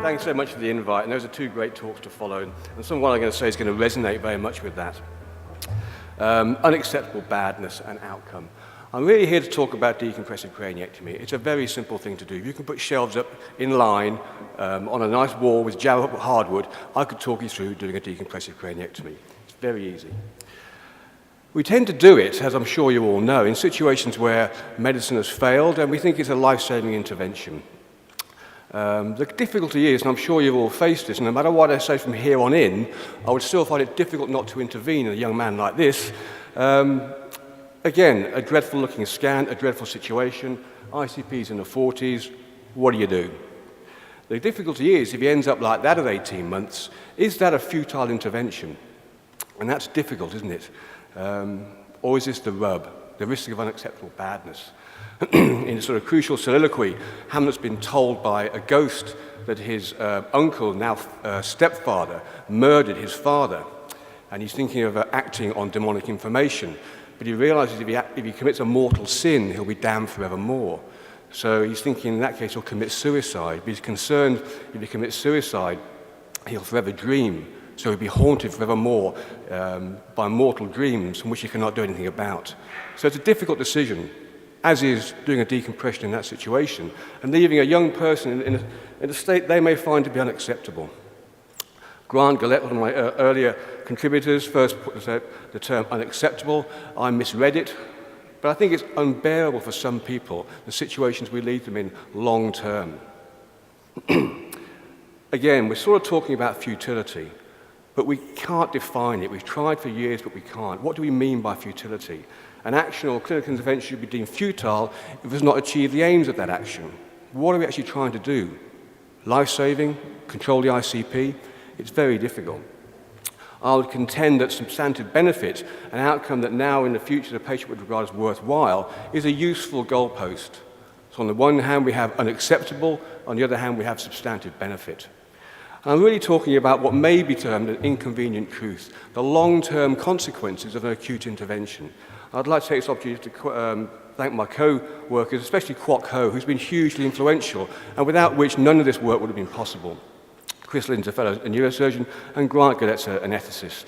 Thanks so much for the invite. And those are two great talks to follow. And some of what I'm going to say is going to resonate very much with that. Unacceptable badness and outcome. I'm really here to talk about decompressive craniectomy. It's a very simple thing to do. If you can put shelves up in line on a nice wall with hardwood, I could talk you through doing a decompressive craniectomy. It's very easy. We tend to do it, as I'm sure you all know, in situations where medicine has failed and we think it's a life-saving intervention. The difficulty is, and I'm sure you've all faced this, and no matter what I say from here on in, I would still find it difficult not to intervene in a young man like this. Again, a dreadful-looking scan, a dreadful situation, ICP's in the 40s, what do? The difficulty is, if he ends up like that at 18 months, is that a futile intervention? And that's difficult, isn't it? Or is this the rub, the risk of unacceptable badness? In a sort of crucial soliloquy, Hamlet's been told by a ghost that his uncle, now stepfather, murdered his father. And he's thinking of acting on demonic information. But he realizes if he commits a mortal sin, he'll be damned forevermore. So he's thinking in that case he'll commit suicide. But he's concerned if he commits suicide, he'll forever dream. So he'll be haunted forevermore by mortal dreams from which he cannot do anything about. So it's a difficult decision, as is doing a decompression in that situation, and leaving a young person in a state they may find to be unacceptable. Grant Gillette, one of my earlier contributors, first put the term unacceptable. I misread it, but I think it's unbearable for some people, the situations we leave them in long term. Again, we're sort of talking about futility, but we can't define it. We've tried for years, but we can't. What do we mean by futility? An action or clinical intervention should be deemed futile if it does not achieve the aims of that action. What are we actually trying to do? Life-saving? Control the ICP? It's very difficult. I would contend that substantive benefit, an outcome that now in the future the patient would regard as worthwhile, is a useful goalpost. So on the one hand we have unacceptable, on the other hand we have substantive benefit. And I'm really talking about what may be termed an inconvenient truth, the long-term consequences of an acute intervention. I'd like to take this opportunity to thank my co-workers, especially Kwok Ho, who's been hugely influential, and without which none of this work would have been possible. Chris Lynn's a fellow, a neurosurgeon, and Grant Gillette's an ethicist.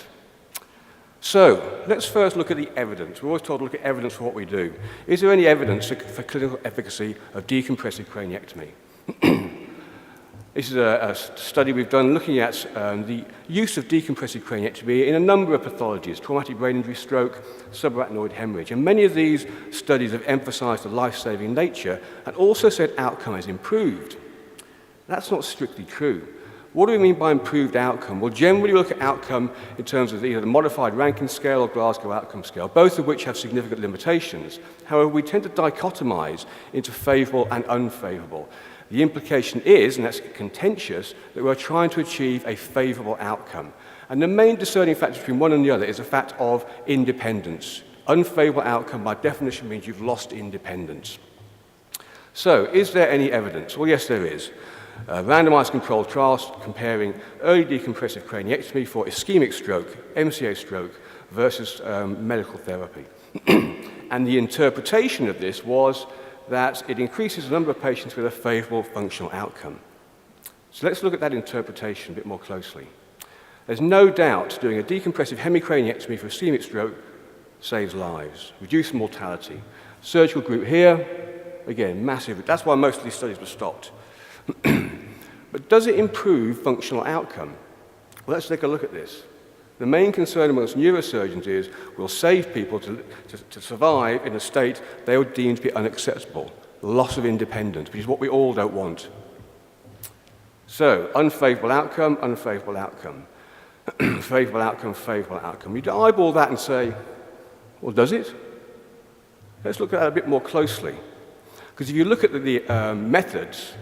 So, let's first look at the evidence. We're always told to look at evidence for what we do. Is there any evidence for clinical efficacy of decompressive craniectomy? This is a study we've done looking at the use of decompressive craniectomy in a number of pathologies, traumatic brain injury, stroke, subarachnoid hemorrhage. And many of these studies have emphasized the life-saving nature and also said outcome has improved. That's not strictly true. What do we mean by improved outcome? Well, generally we look at outcome in terms of either the modified Rankin scale or Glasgow outcome scale, both of which have significant limitations. However, we tend to dichotomize into favorable and unfavorable. The implication is, and that's contentious, that we're trying to achieve a favorable outcome. And the main discerning factor between one and the other is the fact of independence. Unfavorable outcome, by definition, means you've lost independence. So, is there any evidence? Well, yes, there is. Randomized controlled trials comparing early decompressive craniectomy for ischemic stroke, MCA stroke, versus medical therapy. And the interpretation of this was that it increases the number of patients with a favorable functional outcome. So let's look at that interpretation a bit more closely. There's no doubt doing a decompressive hemicraniectomy for ischemic stroke saves lives, reduces mortality. Surgical group here, again, massive. That's why most of these studies were stopped. But does it improve functional outcome? Well, let's take a look at this. The main concern amongst neurosurgeons is we'll save people to survive in a state they would deem to be unacceptable, loss of independence, which is what we all don't want. So, unfavorable outcome, unfavorable outcome. Favorable outcome, favorable outcome. You eyeball that and say, well, does it? Let's look at that a bit more closely. Because if you look at the methods,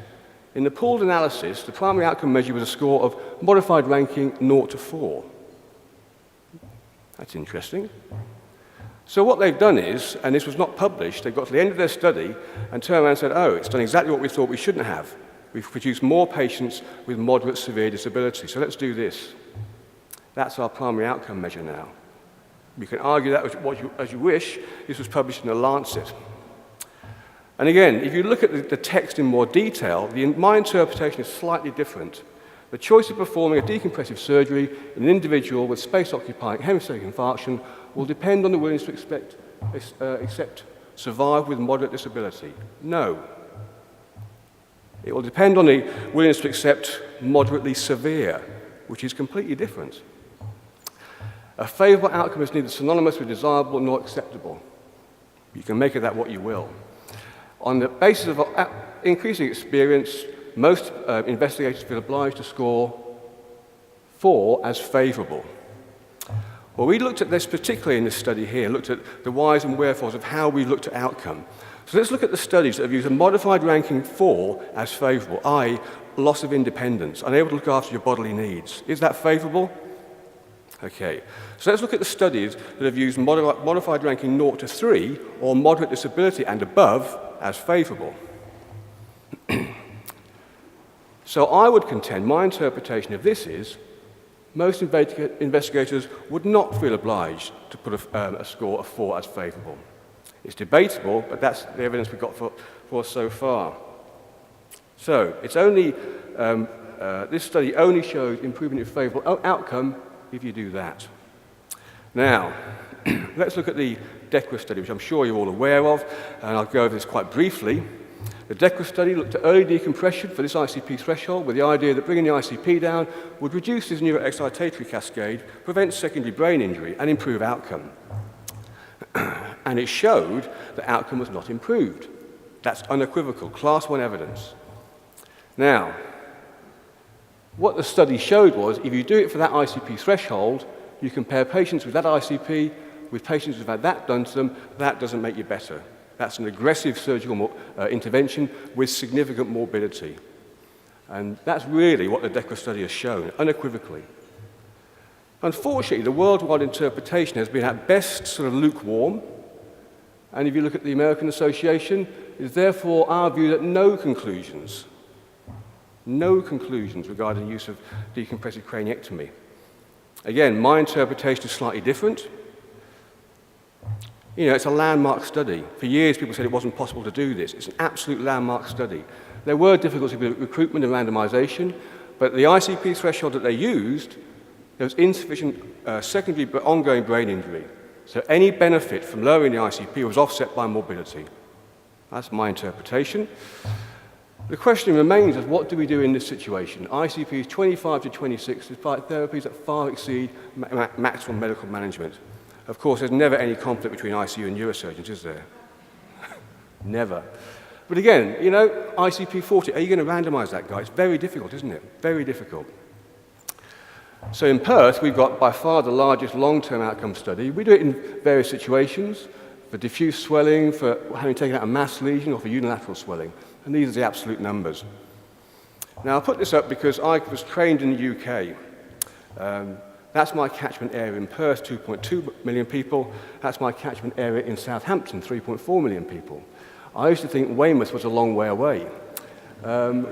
in the pooled analysis, the primary outcome measure was a score of modified ranking 0 to 4. That's interesting. So what they've done is, and this was not published, they got to the end of their study and turned around and said, oh, it's done exactly what we thought we shouldn't have. We've produced more patients with moderate severe disability. So let's do this. That's our primary outcome measure now. You can argue that as you wish. This was published in The Lancet. And again, if you look at the text in more detail, my interpretation is slightly different. The choice of performing a decompressive surgery in an individual with space-occupying hemispheric infarction will depend on the willingness to accept survival with moderate disability. No. It will depend on the willingness to accept moderately severe, which is completely different. A favourable outcome is neither synonymous with desirable nor acceptable. You can make of that what you will. On the basis of increasing experience, most investigators feel obliged to score 4 as favourable. Well, we looked at this particularly in this study here, looked at the whys and wherefores of how we looked at outcome. So let's look at the studies that have used a modified ranking 4 as favourable, i.e. loss of independence, unable to look after your bodily needs. Is that favourable? Okay, so let's look at the studies that have used modified ranking 0 to 3, or moderate disability and above, as favourable. So I would contend, my interpretation of this is, most investigators would not feel obliged to put a score of 4 as favourable. It's debatable, but that's the evidence we've got for so far. So it's only, this study only shows improvement in favourable outcome if you do that. Now, let's look at the Deco study, which I'm sure you're all aware of, and I'll go over this quite briefly. The Deco study looked at early decompression for this ICP threshold with the idea that bringing the ICP down would reduce this neuroexcitatory cascade, prevent secondary brain injury, and improve outcome. And it showed that outcome was not improved. That's unequivocal, class 1 evidence. Now, what the study showed was, if you do it for that ICP threshold, you compare patients with that ICP with patients who've had that done to them, that doesn't make you better. That's an aggressive surgical intervention with significant morbidity. And that's really what the Deco study has shown, unequivocally. Unfortunately, the worldwide interpretation has been at best sort of lukewarm, and if you look at the American Association, it is therefore our view that no conclusions regarding the use of decompressive craniectomy. Again, my interpretation is slightly different. You know, it's a landmark study. For years, people said it wasn't possible to do this. It's an absolute landmark study. There were difficulties with recruitment and randomization, but the ICP threshold that they used, there was insufficient secondary but ongoing brain injury. So any benefit from lowering the ICP was offset by morbidity. That's my interpretation. The question remains is, what do we do in this situation? ICPs 25 to 26, despite therapies that far exceed maximum medical management. Of course, there's never any conflict between ICU and neurosurgeons, is there? Never. But again, you know, ICP 40, are you going to randomize that guy? It's very difficult, isn't it? Very difficult. So in Perth, we've got by far the largest long-term outcome study. We do it in various situations, for diffuse swelling, for having taken out a mass lesion, or for unilateral swelling. And these are the absolute numbers. Now, I'll put this up because I was trained in the UK. That's my catchment area in Perth, 2.2 million people. That's my catchment area in Southampton, 3.4 million people. I used to think Weymouth was a long way away.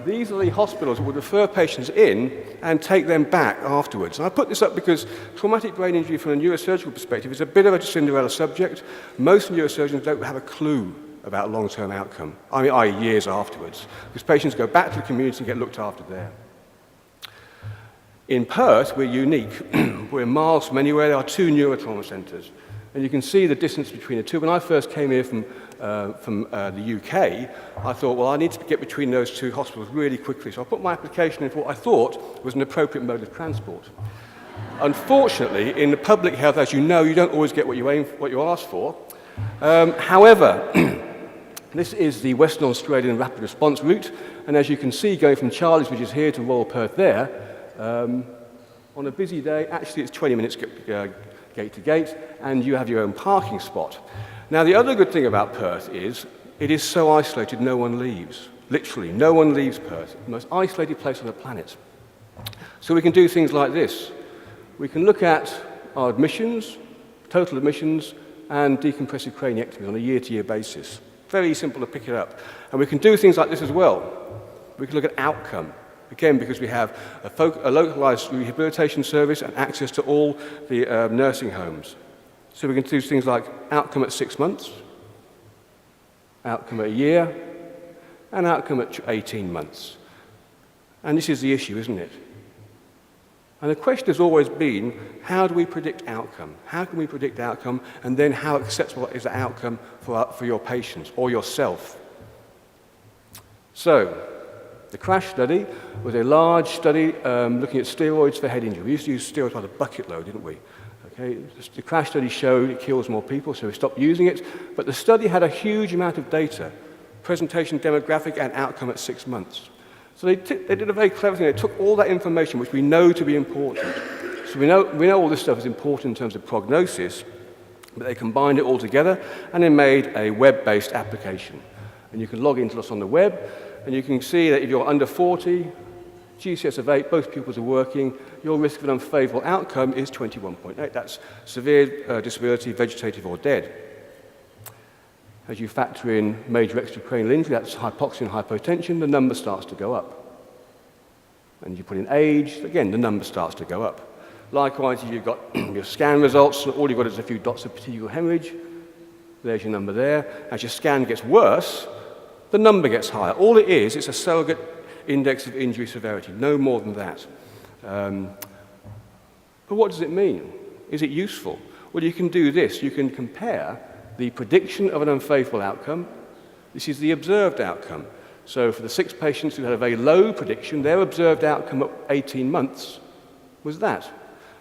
These are the hospitals that would refer patients in and take them back afterwards. And I put this up because traumatic brain injury from a neurosurgical perspective is a bit of a Cinderella subject. Most neurosurgeons don't have a clue about long-term outcome, i.e. years afterwards, because patients go back to the community and get looked after there. In Perth, we're unique. We're miles from anywhere. There are 2 neurotrauma centres. And you can see the distance between the two. When I first came here from the UK, I thought, well, I need to get between those 2 hospitals really quickly. So I put my application in for what I thought was an appropriate mode of transport. Unfortunately, in the public health, as you know, you don't always get what you ask for. However, this is the Western Australian rapid response route. And as you can see, going from Charlie's, which is here, to Royal Perth there, on a busy day, actually it's 20 minutes gate to gate, and you have your own parking spot. Now, the other good thing about Perth is it is so isolated, no one leaves. Literally, no one leaves Perth. The most isolated place on the planet. So we can do things like this. We can look at our admissions, total admissions, and decompressive craniectomy on a year-to-year basis. Very simple to pick it up. And we can do things like this as well. We can look at outcome. Again, because we have a localized rehabilitation service and access to all the nursing homes. So we can do things like outcome at 6 months, outcome at a year, and outcome at 18 months. And this is the issue, isn't it? And the question has always been, how do we predict outcome? How can we predict outcome, and then how acceptable is the outcome for your patients or yourself? So, the CRASH study was a large study looking at steroids for head injury. We used to use steroids by the bucket load, didn't we? Okay. The CRASH study showed it kills more people, so we stopped using it. But the study had a huge amount of data, presentation, demographic, and outcome at 6 months. So they did a very clever thing. They took all that information, which we know to be important. So we know all this stuff is important in terms of prognosis, but they combined it all together and they made a web-based application. And you can log into us on the web, and you can see that if you're under 40, GCS of 8, both pupils are working, your risk of an unfavourable outcome is 21.8. That's severe disability, vegetative or dead. As you factor in major extracranial injury, that's hypoxia and hypotension, the number starts to go up. And you put in age, again, the number starts to go up. Likewise, if you've got your scan results, and all you've got is a few dots of petechial hemorrhage, there's your number there. As your scan gets worse, the number gets higher. All it is, it's a surrogate index of injury severity, no more than that. But what does it mean? Is it useful? Well, you can do this. You can compare the prediction of an unfavourable outcome. This is the observed outcome. So for the 6 patients who had a very low prediction, their observed outcome at 18 months was that.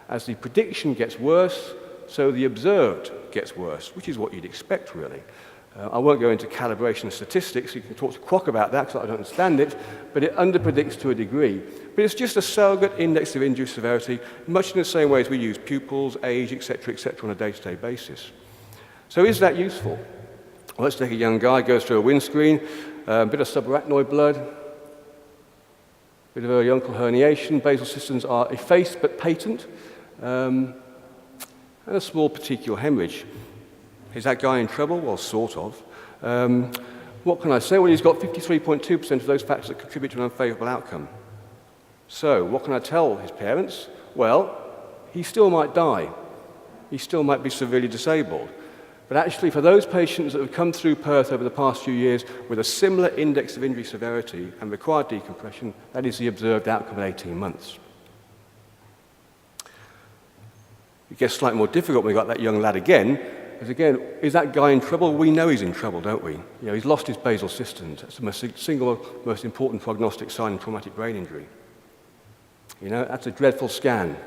As the prediction gets worse, so the observed gets worse, which is what you'd expect, really. I won't go into calibration statistics. You can talk to Kwok about that because I don't understand it, but it underpredicts to a degree. But it's just a surrogate index of injury severity, much in the same way as we use pupils, age, etc., on a day-to-day basis. So is that useful? Well, let's take a young guy, goes through a windscreen, a bit of subarachnoid blood, a bit of early uncle herniation, basal cisterns are effaced but patent, and a small petechial hemorrhage. Is that guy in trouble? Well, sort of. What can I say? Well, he's got 53.2% of those factors that contribute to an unfavourable outcome. So, what can I tell his parents? Well, he still might die. He still might be severely disabled. But actually, for those patients that have come through Perth over the past few years with a similar index of injury severity and required decompression, that is the observed outcome at 18 months. It gets slightly more difficult when we've got that young lad again, because again, is that guy in trouble? We know he's in trouble, don't we? You know, he's lost his basal cisterns. That's the single most important prognostic sign in traumatic brain injury. You know, that's a dreadful scan.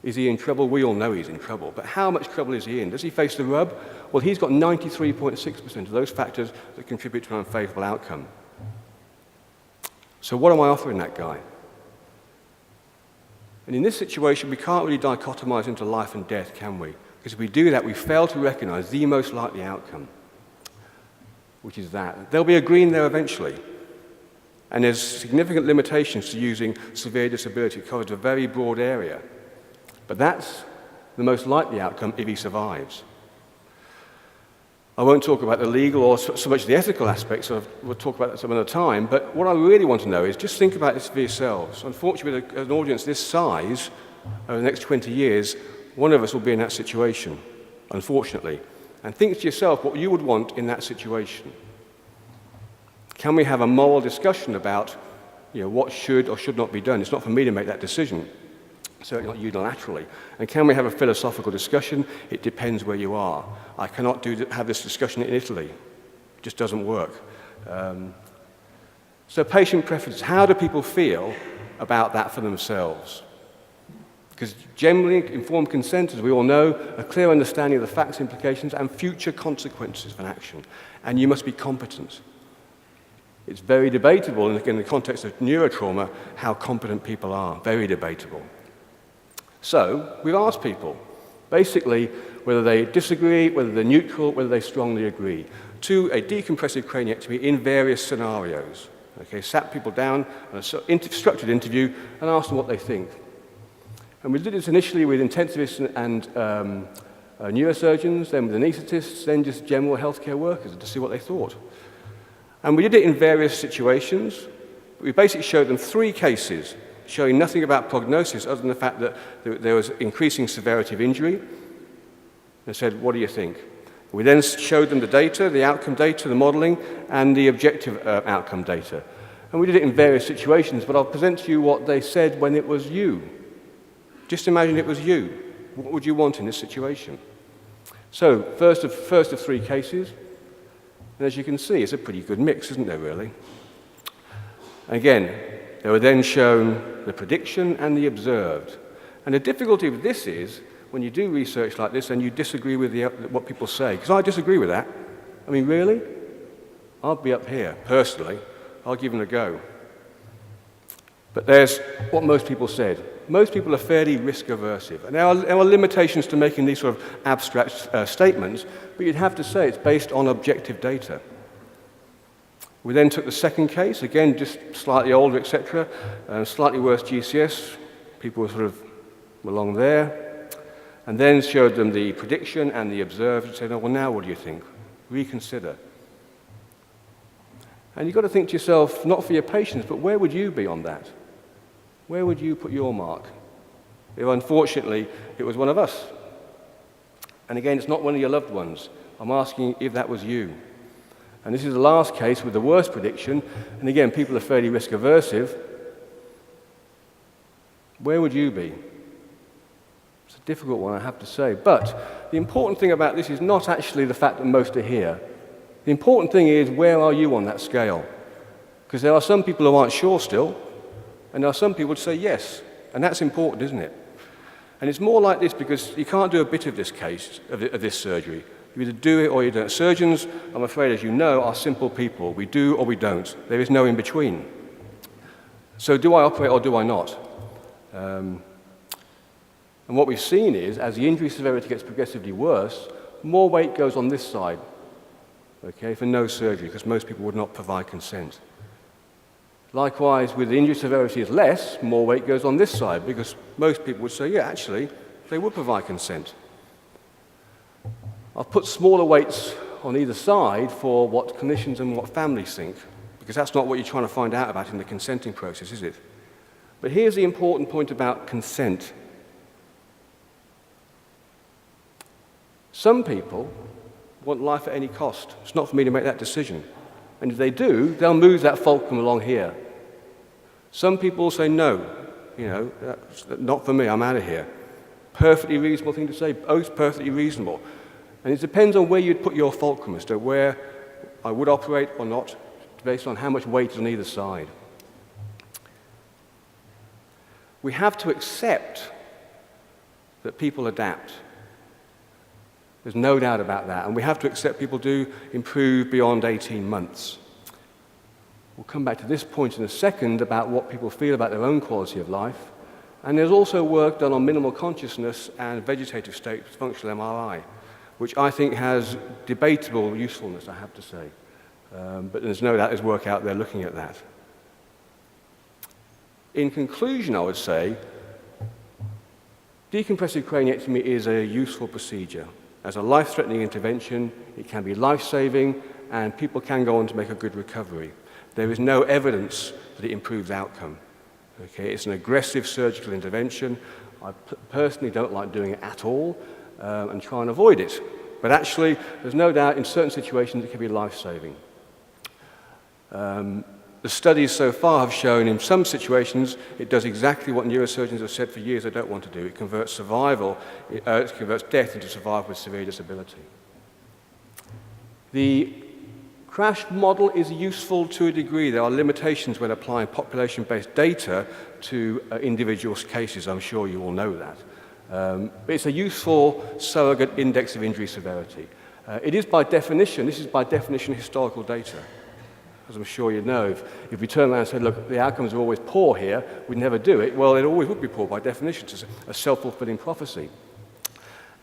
Is he in trouble? We all know he's in trouble. But how much trouble is he in? Does he face the rub? Well, he's got 93.6% of those factors that contribute to an unfavourable outcome. So what am I offering that guy? And in this situation, we can't really dichotomize into life and death, can we? Because if we do that, we fail to recognize the most likely outcome, which is that. There'll be a green there eventually. And there's significant limitations to using severe disability. It covers a very broad area. But that's the most likely outcome if he survives. I won't talk about the legal or so much the ethical aspects, we'll talk about that some other time, but what I really want to know is just think about this for yourselves. Unfortunately, with an audience this size, over the next 20 years, one of us will be in that situation, unfortunately. And think to yourself what you would want in that situation. Can we have a moral discussion about what should or should not be done? It's not for me to make that decision. Certainly not unilaterally. And can we have a philosophical discussion? It depends where you are. I cannot have this discussion in Italy. It just doesn't work. So patient preferences, how do people feel about that for themselves? Because generally, informed consent, as we all know, a clear understanding of the facts, implications, and future consequences of an action. And you must be competent. It's very debatable in the context of neurotrauma how competent people are. Very debatable. So, we've asked people, basically, whether they disagree, whether they're neutral, whether they strongly agree, to a decompressive craniectomy in various scenarios. Okay, sat people down on a structured interview and asked them what they think. And we did this initially with intensivists and neurosurgeons, then with anaesthetists, then just general healthcare workers to see what they thought. And we did it in various situations. We basically showed them 3 cases showing nothing about prognosis other than the fact that there was increasing severity of injury. They said, what do you think? We then showed them the data, the outcome data, the modeling, and the objective outcome data. And we did it in various situations, but I'll present to you what they said when it was you. Just imagine it was you. What would you want in this situation? So, first of three cases, and as you can see, it's a pretty good mix, isn't there, really? Again, they were then shown the prediction and the observed. And the difficulty with this is, when you do research like this and you disagree with what people say, because I disagree with that. I mean, really? I'll be up here, personally. I'll give them a go. But there's what most people said. Most people are fairly risk-aversive. And there are limitations to making these sort of abstract statements, but you'd have to say it's based on objective data. We then took the second case, again, just slightly older, etc., slightly worse GCS. People were sort of along there. And then showed them the prediction and the observed and said, oh, well, now what do you think? Reconsider. And you've got to think to yourself, not for your patients, but where would you be on that? Where would you put your mark? If unfortunately it was one of us. And again, it's not one of your loved ones. I'm asking if that was you. And this is the last case with the worst prediction. And again, people are fairly risk-aversive. Where would you be? It's a difficult one, I have to say. But the important thing about this is not actually the fact that most are here. The important thing is, where are you on that scale? Because there are some people who aren't sure still, and there are some people who say yes. And that's important, isn't it? And it's more like this because you can't do a bit of this case, of this surgery. You either do it or you don't. Surgeons, I'm afraid, as you know, are simple people. We do or we don't. There is no in between. So do I operate or do I not? And what we've seen is, as the injury severity gets progressively worse, more weight goes on this side, okay, for no surgery, because most people would not provide consent. Likewise, with the injury severity is less, more weight goes on this side, because most people would say, yeah, actually, they would provide consent. I've put smaller weights on either side for what clinicians and what families think, because that's not what you're trying to find out about in the consenting process, is it? But here's the important point about consent. Some people want life at any cost. It's not for me to make that decision. And if they do, they'll move that fulcrum along here. Some people say, no, that's not for me, I'm out of here. Perfectly reasonable thing to say, both perfectly reasonable. And it depends on where you'd put your fulcrum as to where I would operate or not, based on how much weight is on either side. We have to accept that people adapt. There's no doubt about that. And we have to accept people do improve beyond 18 months. We'll come back to this point in a second about what people feel about their own quality of life. And there's also work done on minimal consciousness and vegetative state functional MRI, which I think has debatable usefulness, I have to say. But there's no doubt there's work out there looking at that. In conclusion, I would say, decompressive craniectomy is a useful procedure. As a life-threatening intervention, it can be life-saving, and people can go on to make a good recovery. There is no evidence that it improves outcome. Okay, it's an aggressive surgical intervention. I personally don't like doing it at all and try and avoid it. But actually, there's no doubt in certain situations it can be life-saving. The studies so far have shown in some situations it does exactly what neurosurgeons have said for years they don't want to do. It converts it converts death into survival with severe disability. The crash model is useful to a degree. There are limitations when applying population-based data to individual cases. I'm sure you all know that. But it's a useful surrogate index of injury severity. It is by definition, this is by definition historical data. As I'm sure you know, if we turn around and say, look, the outcomes are always poor here, we'd never do it, well, it always would be poor by definition. It's a self-fulfilling prophecy.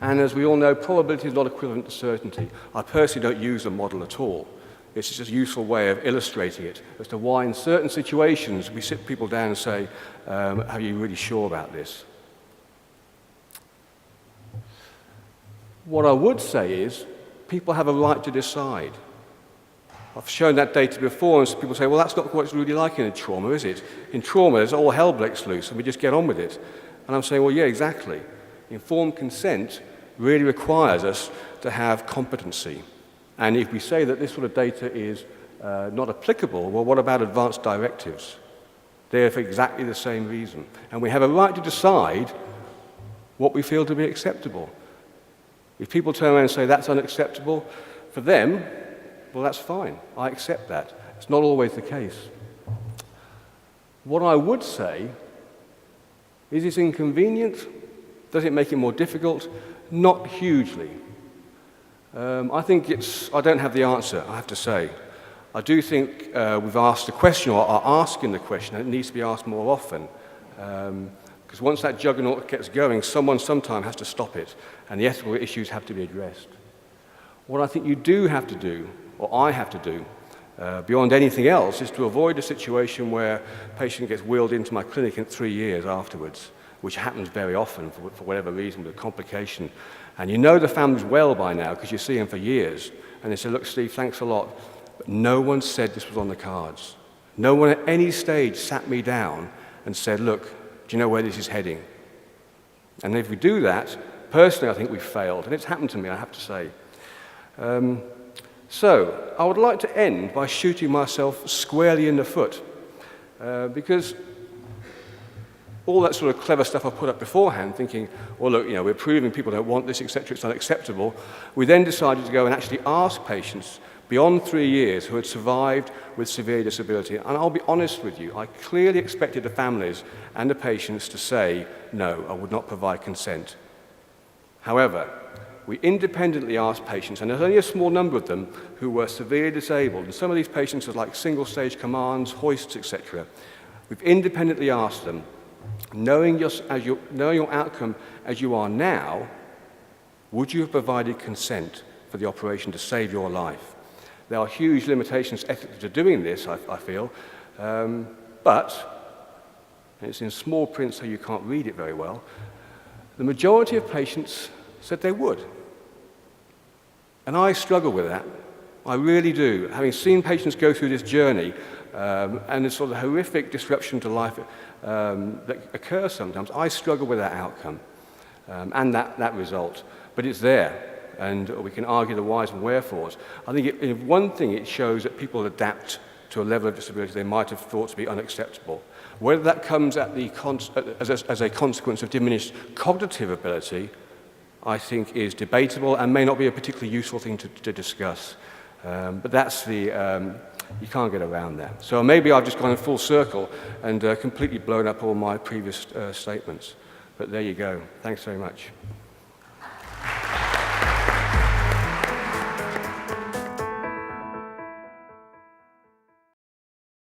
And as we all know, probability is not equivalent to certainty. I personally don't use a model at all. It's just a useful way of illustrating it as to why in certain situations we sit people down and say, are you really sure about this? What I would say is people have a right to decide. I've shown that data before, and people say, well, that's not what it's really like in trauma, is it? In trauma, there's all hell breaks loose, and we just get on with it. And I'm saying, well, yeah, exactly. Informed consent really requires us to have competency. And if we say that this sort of data is not applicable, well, what about advanced directives? They're for exactly the same reason. And we have a right to decide what we feel to be acceptable. If people turn around and say that's unacceptable, for them, well, that's fine. I accept that. It's not always the case. What I would say is it's inconvenient. Does it make it more difficult? Not hugely. I don't have the answer, I have to say. I do think we've asked the question, or are asking the question, and it needs to be asked more often. Because once that juggernaut gets going, someone sometime has to stop it, and the ethical issues have to be addressed. What I think you do have to do, or I have to do, beyond anything else, is to avoid a situation where a patient gets wheeled into my clinic in 3 years afterwards, which happens very often for whatever reason with a complication. And you know the families well by now because you see them for years. And they say, look, Steve, thanks a lot. But no one said this was on the cards. No one at any stage sat me down and said, look, do you know where this is heading? And if we do that, personally, I think we've failed. And it's happened to me, I have to say. So I would like to end by shooting myself squarely in the foot. Because all that sort of clever stuff I put up beforehand, thinking, well, look, we're proving people don't want this, etc., it's unacceptable. We then decided to go and actually ask patients beyond 3 years who had survived with severe disability. And I'll be honest with you, I clearly expected the families and the patients to say, no, I would not provide consent. However, we independently asked patients, and there's only a small number of them who were severely disabled, and some of these patients had like single-stage commands, hoists, etc. We've independently asked them, knowing your outcome as you are now, would you have provided consent for the operation to save your life? There are huge limitations ethically to doing this, I feel, but, and it's in small print so you can't read it very well, the majority of patients said they would. And I struggle with that. I really do. Having seen patients go through this journey and the sort of horrific disruption to life that occurs sometimes, I struggle with that outcome and that result. But it's there, and we can argue the whys and wherefores. I think one thing it shows that people adapt to a level of disability they might have thought to be unacceptable. Whether that comes at as a consequence of diminished cognitive ability, I think is debatable and may not be a particularly useful thing to discuss. But that's you can't get around that. So maybe I've just gone in full circle and completely blown up all my previous statements. But there you go. Thanks very much.